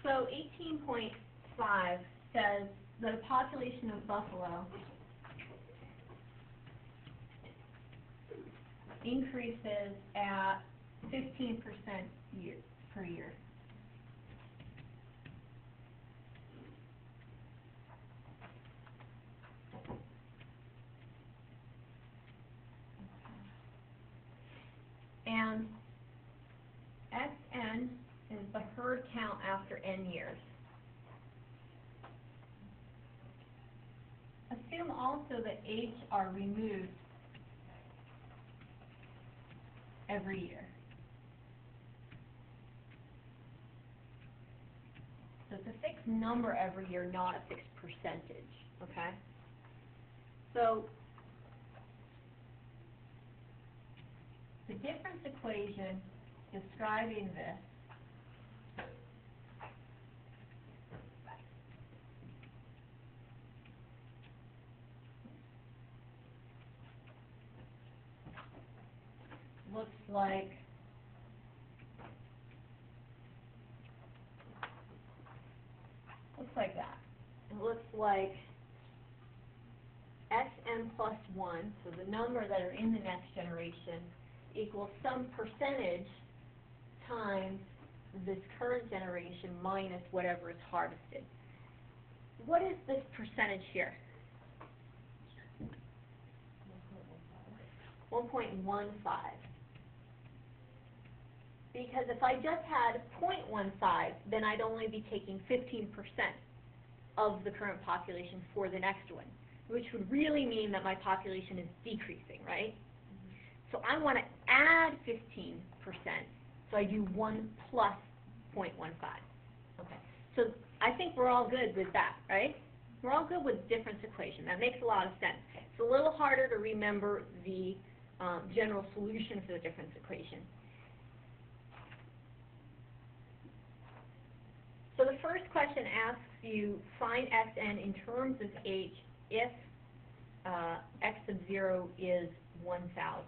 So 18.5 says that a population of buffalo increases at 15% per year. And Xn is the herd count after n years. Assume also that H are removed every year. So it's a fixed number every year, not a fixed percentage, okay? So the difference equation describing this looks like that. It looks like Xn plus 1, so the number that are in the next generation, equals some percentage times this current generation minus whatever is harvested. What is this percentage here? 1.15. Because if I just had 0.15, then I'd only be taking 15% of the current population for the next one, which would really mean that my population is decreasing, right? So I want to add 15%, so I do 1 plus 0.15. Okay. So I think we're all good with that, right? We're all good with difference equation. That makes a lot of sense. It's a little harder to remember the general solution for the difference equation. So the first question asks you, find Xn in terms of H if X sub 0 is 1,000.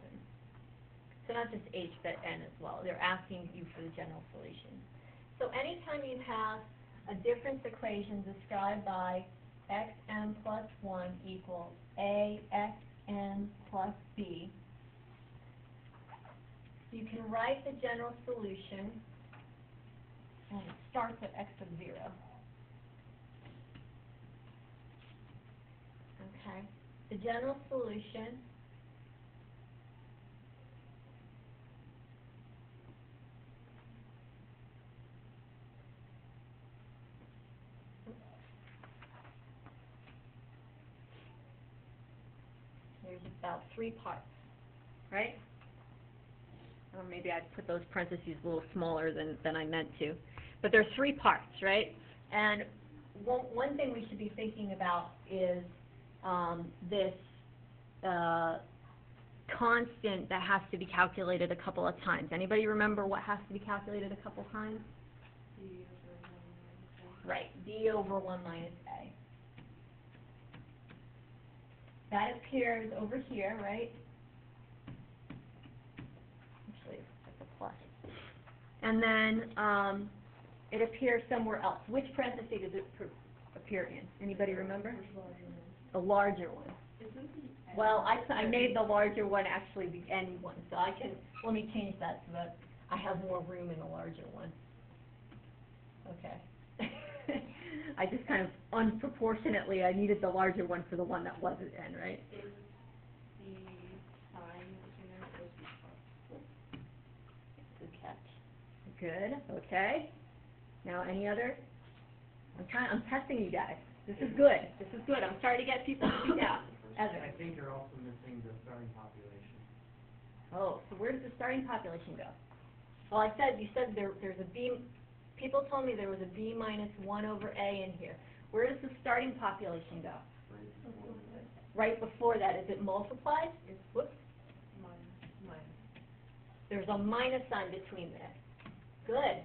So not just H, but N as well. They're asking you for the general solution. So anytime you have a difference equation described by Xn plus 1 equals A Xn plus B, you can write the general solution, and it starts at X sub 0. Okay. The general solution there's about 3 parts, right? Or maybe I'd put those parentheses a little smaller than I meant to. But there are 3 parts, right? And one thing we should be thinking about is this constant that has to be calculated a couple of times. Anybody remember what has to be calculated a couple times? D over 1 minus A. Right, D over 1 minus A. That appears over here, right? Actually, it's a plus. And then it appears somewhere else. Which parenthesis does it appear in? Anybody remember? The larger one. Well, I made the larger one actually the N one, so let me change that so that I have more room in the larger one. Okay. I just kind of unproportionately, I needed the larger one for the one that wasn't N, right? Is the sign between them supposed to be plus? Good catch. Good. Okay. Now, any other? I'm testing you guys. This is good. This is good. I'm starting to get people to speak out. Ezra. I think you're also missing the starting population. Oh, so where does the starting population go? Well, you said there's a B. People told me there was a B minus 1 over A in here. Where does the starting population go? Right before that. Is it multiplied? Whoops. Minus. There's a minus sign between there. Good.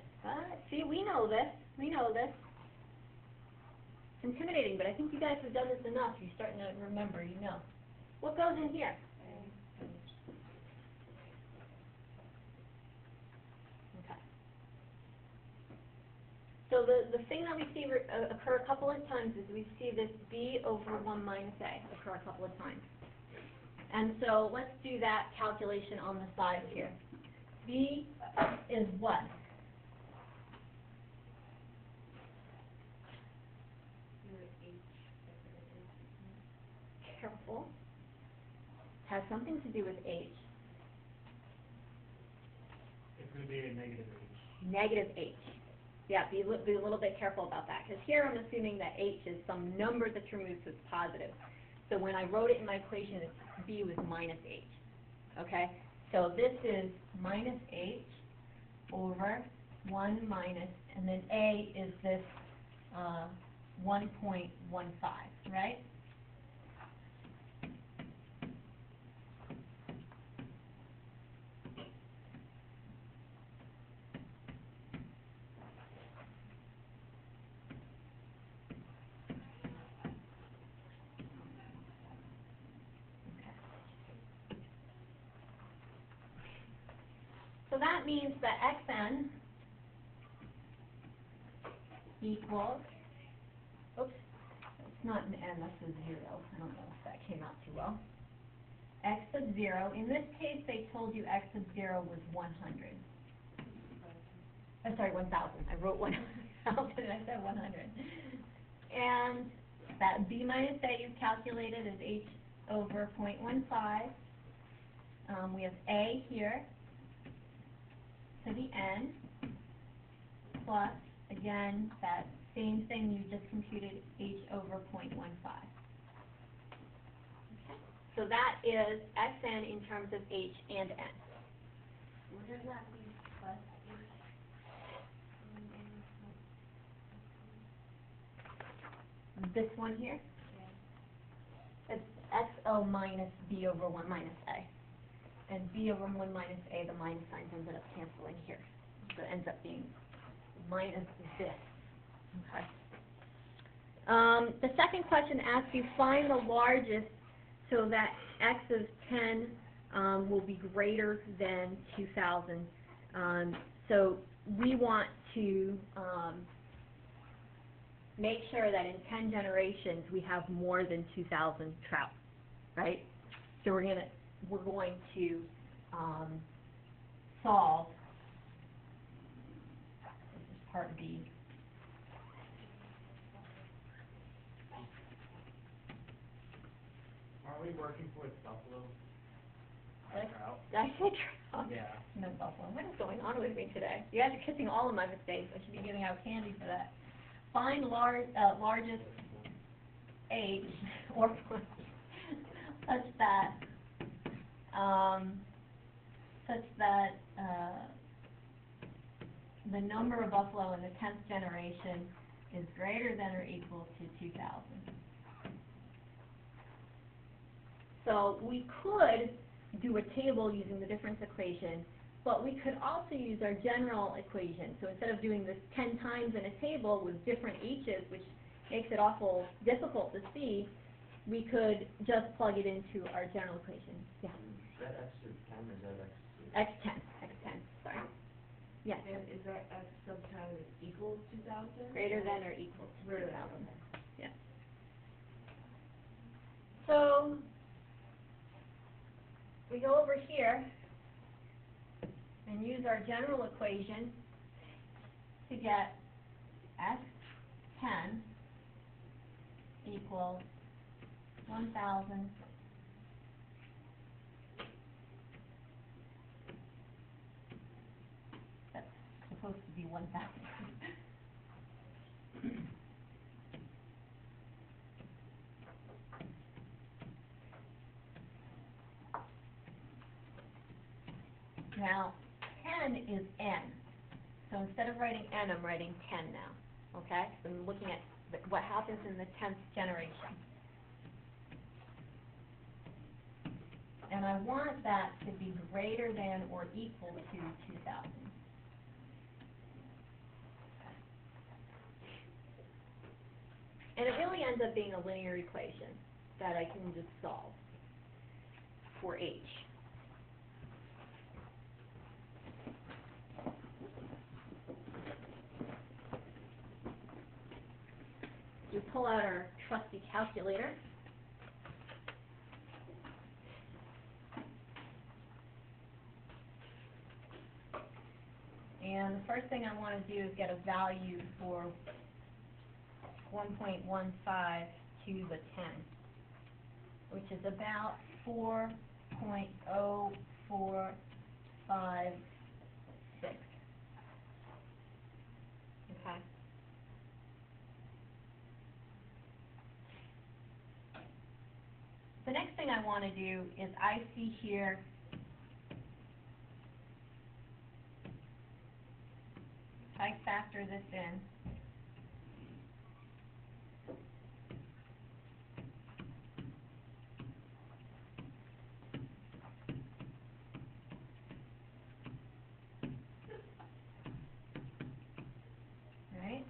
See, we know this. We know this. It's intimidating, but I think you guys have done this enough. You're starting to remember, you know. What goes in here? Okay. So the thing that we see occur a couple of times is we see this b over 1 minus a occur a couple of times. And so let's do that calculation on the side here. B is what? Careful. Has something to do with h. It's going to be a negative h. Negative h. Yeah, be a little bit careful about that, because here I'm assuming that h is some number that's removed, so it's positive. So when I wrote it in my equation, b was minus h. Okay? So this is minus h over 1 minus, and then a is this 1.15, right? So that means that xn equals, oops, it's not an n, that's a 0. I don't know if that came out too well. X of 0, in this case they told you x of 0 was 100. I'm sorry, 1,000. I wrote 1,000 and I said 100. And that b minus a you've calculated is h over 0.15. We have a here to the n, plus, again, that same thing you just computed, h over 0.15. Okay. So that is xn in terms of h and n. What does that mean, plus h? This one here, it's xo minus b over 1 minus a. And b over 1 minus a, the minus signs ended up canceling here. So it ends up being minus this. Okay. The second question asks you find the largest so that x of 10 will be greater than 2,000. So we want to make sure that in 10 generations we have more than 2,000 trout, right? So we're going to solve, this is part B. Are we working towards buffalo? Did Trout? I say trout? Yeah. No, buffalo. What is going on with me today? You guys are catching all of my mistakes. I should be giving out candy for that. Find largest h or such that the number of buffalo in the 10th generation is greater than or equal to 2,000. So we could do a table using the difference equation, but we could also use our general equation. So instead of doing this 10 times in a table with different h's, which makes it awful difficult to see, we could just plug it into our general equation. Yeah. Is that x of 10 or is that x of x10, x10, sorry. Yes. And is that x sub 10 equals 2,000? Greater than or equal to Greater 2,000. than. Yeah. So we go over here and use our general equation to get x10 equals 1,000 that's supposed to be 1,000. Now, 10 is n. So instead of writing n, I'm writing 10 now. Okay? So I'm looking at what happens in the 10th generation. And I want that to be greater than or equal to 2,000. And it really ends up being a linear equation that I can just solve for h. pull out our trusty calculator. And the first thing I want to do is get a value for 1.15 to the 10, which is about 4.0456. Okay. The next thing I want to do is I see here I factor this in. Right?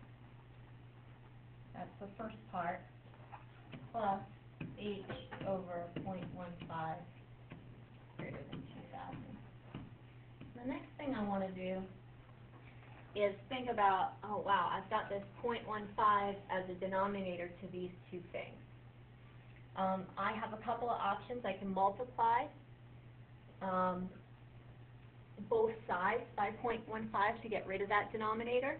That's the first part. Plus h over 0.15 greater than 2,000. The next thing I want to do is think about, oh wow, I've got this 0.15 as a denominator to these two things. I have a couple of options. I can multiply both sides by 0.15 to get rid of that denominator.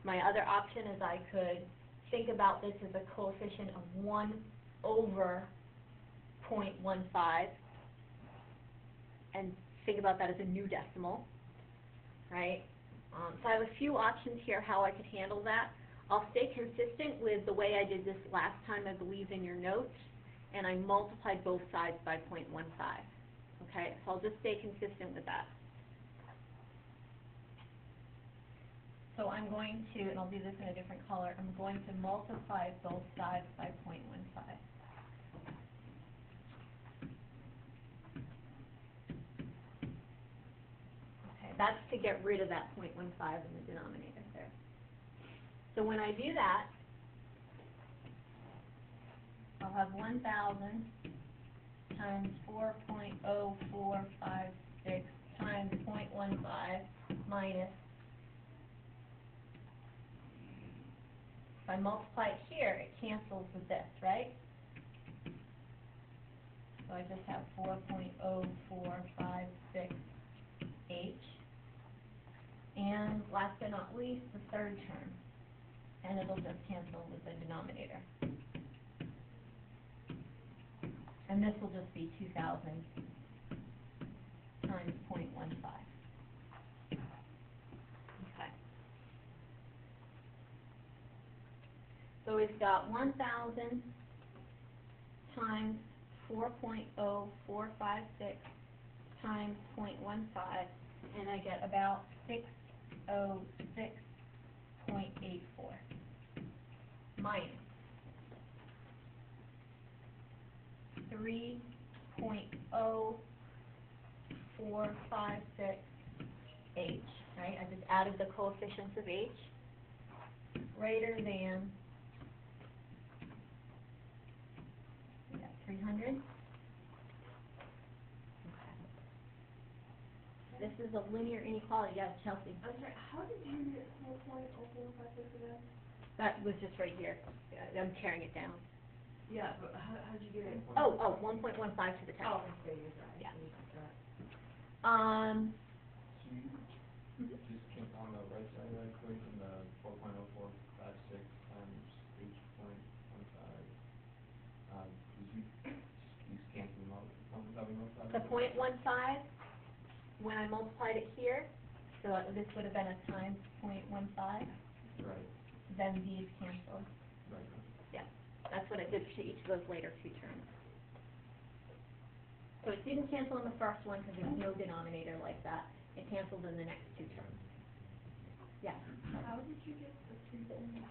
My other option is I could think about this as a coefficient of 1 over 0.15 and think about that as a new decimal, right? So I have a few options here how I could handle that. I'll stay consistent with the way I did this last time, I believe, in your notes, and I multiplied both sides by 0.15. Okay, so I'll just stay consistent with that. So I'm going to, and I'll do this in a different color, I'm going to multiply both sides by 0.15. That's to get rid of that 0.15 in the denominator there. So when I do that, I'll have 1,000 times 4.0456 times 0.15 minus, if I multiply it here, it cancels with this, right? So I just have 4.0456H. And last but not least, the third term. And it'll just cancel with the denominator. And this will just be 2,000 times 0.15. Okay. So we've got 1,000 times 4.0456 times 0.15, and I get about 606.84 minus 3.0456H, right? I just added the coefficients of H, greater than 300. This is a linear inequality. Yes, Chelsea. I'm sorry, how did you get 4.0456 again? That was just right here. I'm tearing it down. Yeah, but how did you get it? 1.15 to the 10. Oh, okay, you're right. Yeah. So you just came on the right side of that equation, the 4.0456 times h.15. Did you just cancel them out? The 0.15, when I multiplied it here, so this would have been a times 0.15, Right. then these canceled. Right. Yeah, that's what I did to each of those later two terms. So it didn't cancel in the first one because there's no denominator like that. It canceled in the next two terms. Yeah. How did you get the 3.0?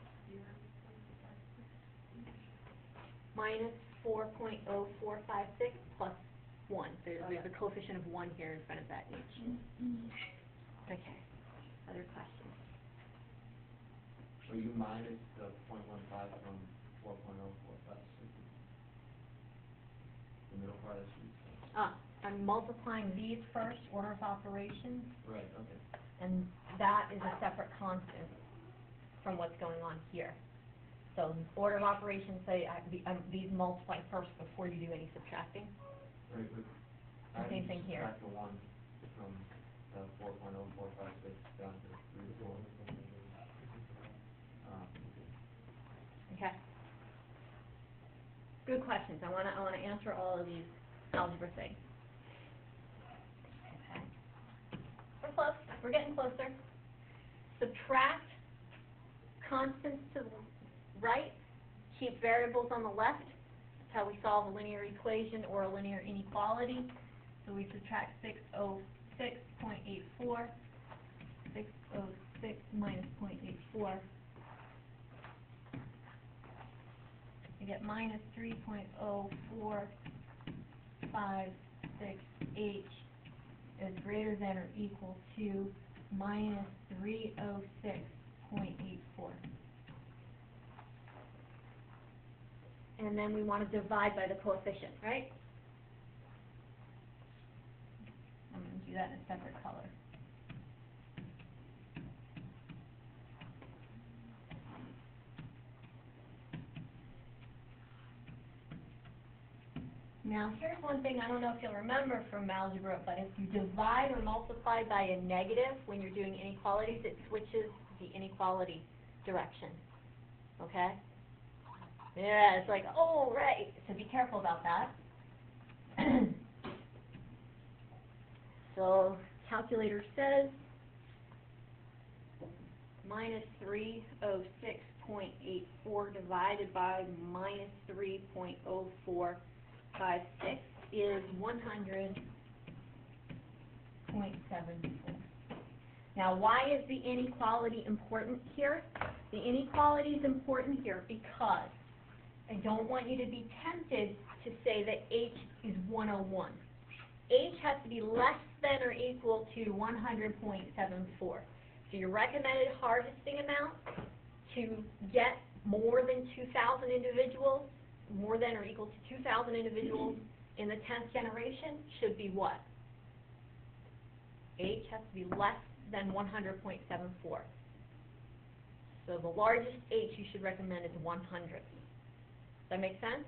Minus 4.0456 plus 1. There's a coefficient of 1 here in front of that H. Okay. Other questions? So you minus the 0.15 from 4.0456. The middle part is I'm multiplying these first, order of operations, right, okay. and that is a separate constant from what's going on here. So So order of operations say, these multiply first before you do any subtracting. Right, but The same thing here. Subtract the one from the 4.0456 down to 3 to 4. Okay. Good questions. I wanna answer all of these algebra things. Okay. We're close. We're getting closer. Subtract constants to the right. Keep variables on the left. That's how we solve a linear equation or a linear inequality. So we subtract 606.84. 606 minus 0.84. You get minus 3.0456H is greater than or equal to minus 306.84. And then we want to divide by the coefficient, right? I'm going to do that in a separate color. Now, here's one thing I don't know if you'll remember from algebra, but if you divide or multiply by a negative when you're doing inequalities, it switches the inequality direction. Okay? Yeah, it's like, oh, right. So be careful about that. So, calculator says minus 306.84 divided by minus 3.0456 is 100.74. Now, why is the inequality important here? The inequality is important here because I don't want you to be tempted to say that H is 101. H has to be less than or equal to 100.74. So your recommended harvesting amount to get more than 2,000 individuals, more than or equal to 2,000 individuals in the 10th generation should be what? H has to be less than 100.74. So the largest H you should recommend is 100. Does that make sense?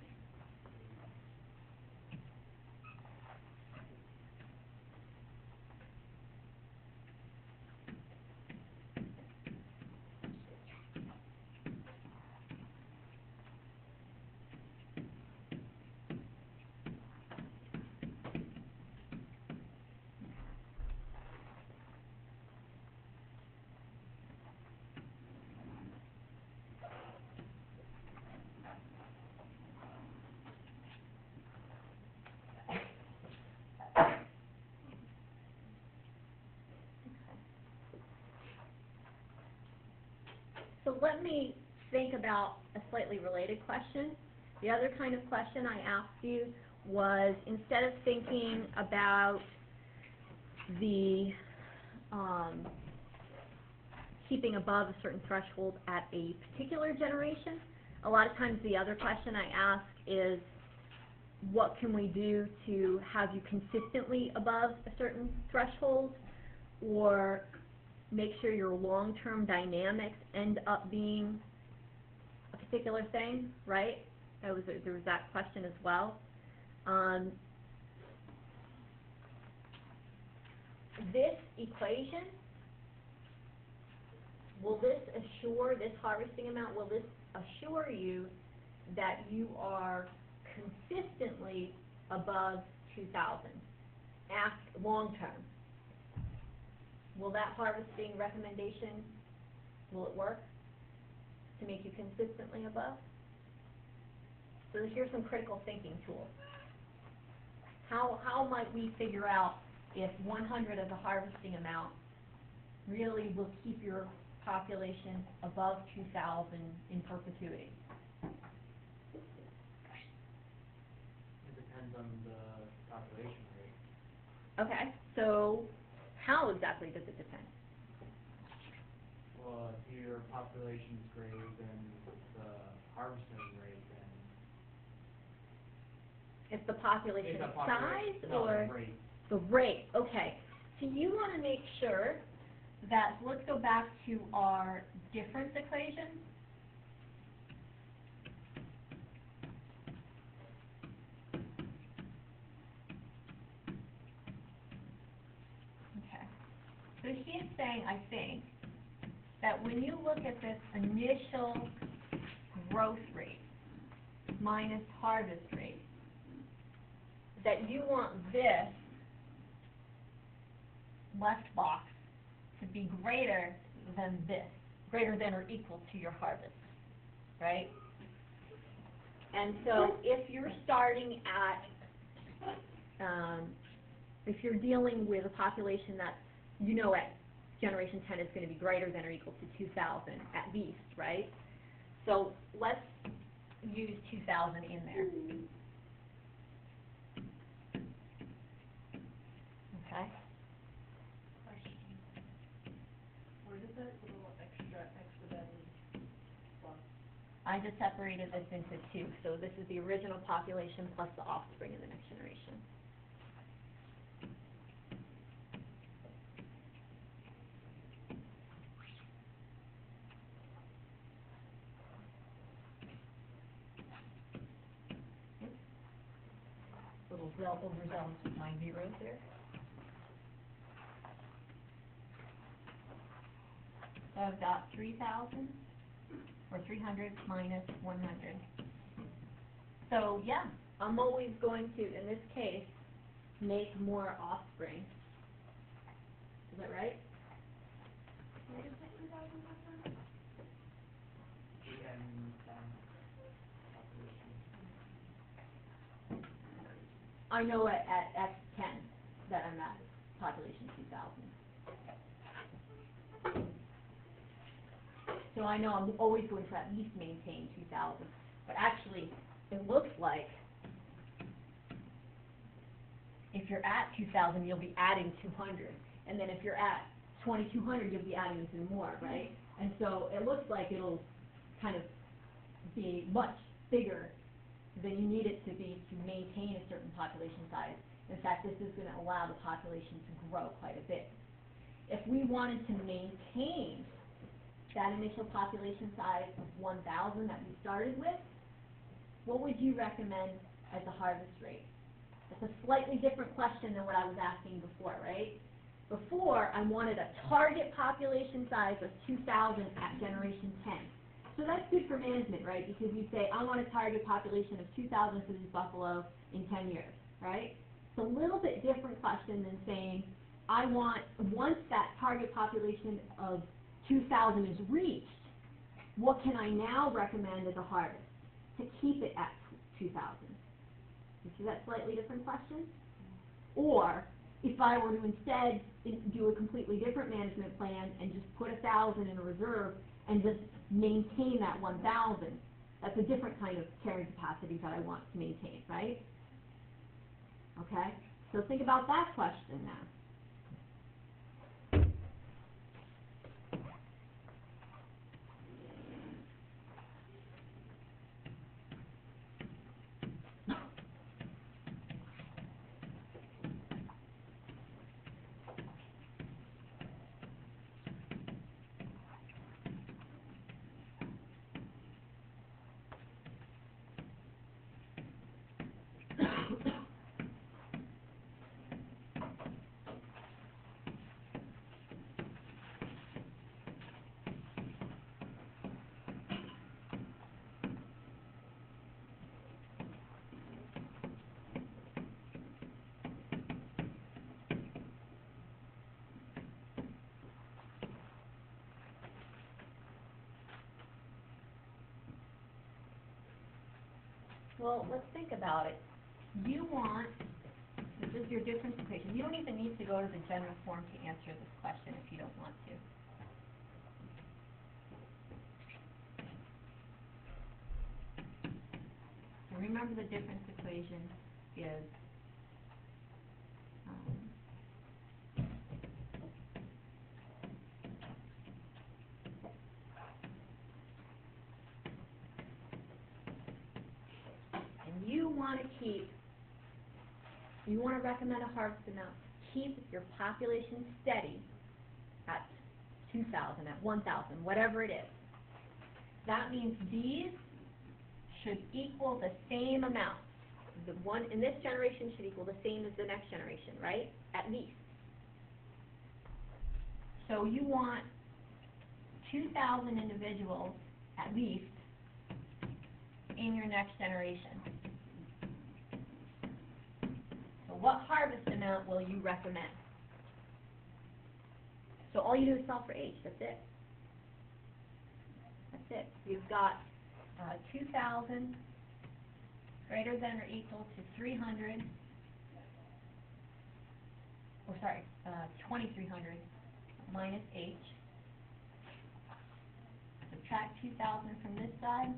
So let me think about a slightly related question. The other kind of question I asked you was, instead of thinking about the keeping above a certain threshold at a particular generation, a lot of times the other question I ask is, what can we do to have you consistently above a certain threshold, or make sure your long-term dynamics end up being a particular thing, right? There was that question as well. This equation, will this assure, this harvesting amount, will this assure you that you are consistently above 2,000? Ask long-term. Will that harvesting recommendation, will it work to make you consistently above? So here's some critical thinking tools. How might we figure out if 100 as a harvesting amount really will keep your population above 2,000 in perpetuity? It depends on the population rate. Okay, so how exactly does it depend? Well, if your population's greater than the harvesting rate, then It's the population it's a size population, no, or the rate. the rate? Okay, so you want to make sure that, let's go back to our difference equation. he's saying, I think, that when you look at this initial growth rate minus harvest rate, that you want this left box to be greater than this, greater than or equal to your harvest, right? And so if you're starting at, if you're dealing with a population that you know at generation 10 is going to be greater than or equal to 2,000 at least, right? So let's use 2,000 in there. Okay? Question. Where did that little extra then plus? I just separated this into two. So this is the original population plus the offspring in the next generation. Little overzealous with my zeros there. So I've got 3,000, or 300 minus 100. So yeah, I'm always going to, in this case, make more offspring. Is that right? Where did the 3,000 come from? Again, population. I know at X10 that I'm at population 2,000. So I know I'm always going to at least maintain 2,000. But actually, it looks like if you're at 2,000, you'll be adding 200. And then if you're at 2,200, you'll be adding even more, right? And so it looks like it'll kind of be much bigger than you need it to be to maintain a certain population size. In fact, this is going to allow the population to grow quite a bit. If we wanted to maintain that initial population size of 1,000 that we started with, what would you recommend as the harvest rate? It's a slightly different question than what I was asking before, right? Before, I wanted a target population size of 2,000 at generation 10. So that's good for management, right? Because you say, I want a target population of 2,000 for these buffalo in 10 years, right? It's a little bit different question than saying, I want, once that target population of 2,000 is reached, what can I now recommend as a harvest to keep it at 2,000? You see that slightly different question? Or, if I were to instead do a completely different management plan and just put 1,000 in a reserve and just maintain that 1,000, that's a different kind of carrying capacity that I want to maintain, right? Okay? So think about that question now. Well, let's think about it. You want, this is your difference equation. You don't even need to go to the general form to answer this question if you don't want to. So remember the difference equation is you want to recommend a harvest amount. Keep your population steady at 2,000, at 1,000, whatever it is. That means these should equal the same amount. The one in this generation should equal the same as the next generation, right? At least. So you want 2,000 individuals, at least, in your next generation. So what harvest amount will you recommend? So all you do is solve for H, that's it. That's it. You've got 2,000 greater than or equal to 300, oh sorry, 2,300 minus H. Subtract 2,000 from this side.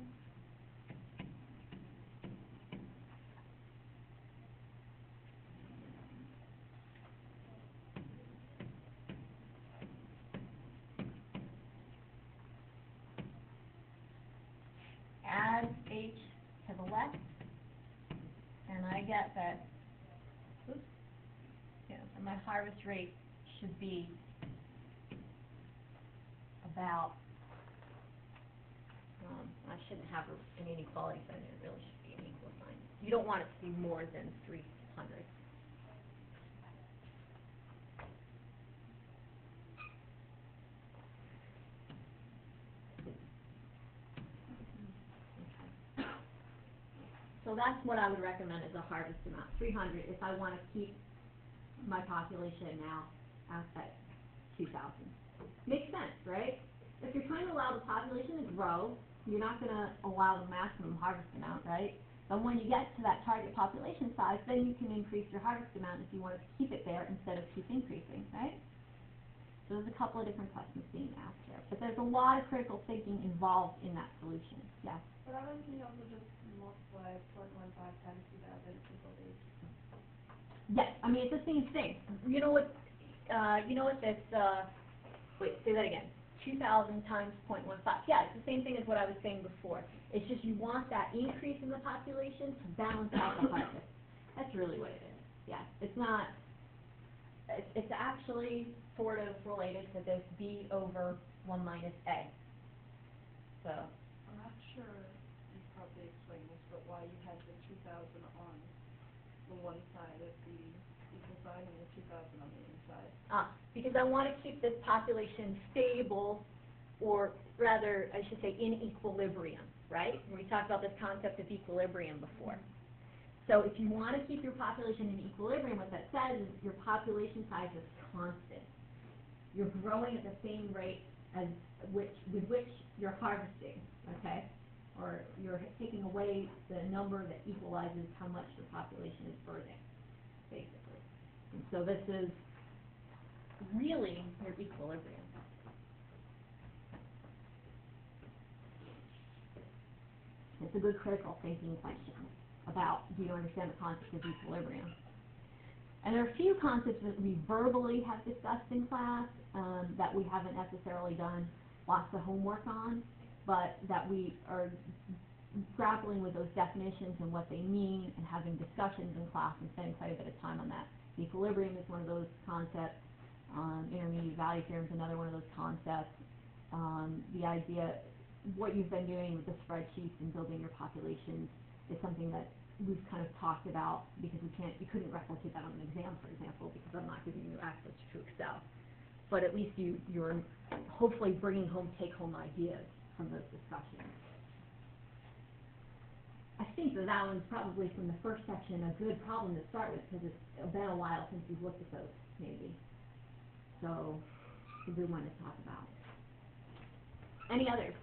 Add H to the left, and I get that, oops, yeah, so my harvest rate should be about, I shouldn't have an inequality sign, it really should be an equal sign. You don't want it to be more than 300. So that's what I would recommend as a harvest amount, 300, if I want to keep my population now at 2,000. Makes sense, right? If you're trying to allow the population to grow, you're not going to allow the maximum harvest amount, right? But when you get to that target population size, then you can increase your harvest amount if you want to keep it there instead of keep increasing, right? So there's a couple of different questions being asked here. But there's a lot of critical thinking involved in that solution, yes. But I don't think you also just multiply 0.15 times 2,000 equals 8. Yes, I mean, it's the same thing. You know what this, wait, say that again. 2,000 times 0.15. Yeah, it's the same thing as what I was saying before. It's just you want that increase in the population to balance out the harvest. That's really what it is. Yeah, it's not, it's actually sort of related to this B over 1 minus A. So, I'm not sure you probably explained this, but why you had the 2,000 on the one side of the equal sign and the 2,000 on the inside. because I want to keep this population stable, or rather, I should say, in equilibrium, right? We talked about this concept of equilibrium before. So if you want to keep your population in equilibrium, what that says is your population size is constant. You're growing at the same rate as with which you're harvesting, okay? Or you're taking away the number that equalizes how much your population is birthing, basically. And so this is really your equilibrium. It's a good critical thinking question about, do you understand the concept of equilibrium? And there are a few concepts that we verbally have discussed in class that we haven't necessarily done lots of homework on, but that we are grappling with those definitions and what they mean and having discussions in class and spending quite a bit of time on that. The equilibrium is one of those concepts. Intermediate value theorem is another one of those concepts. The idea, what you've been doing with the spreadsheets and building your populations is something that we've kind of talked about, because you couldn't replicate that on an exam, for example, because I'm not giving you access to Excel. But at least you're hopefully bringing home take-home ideas from those discussions. I think that one's probably, from the first section, a good problem to start with, because it's been a while since you've looked at those, maybe. So, it's a good one to talk about. Any others?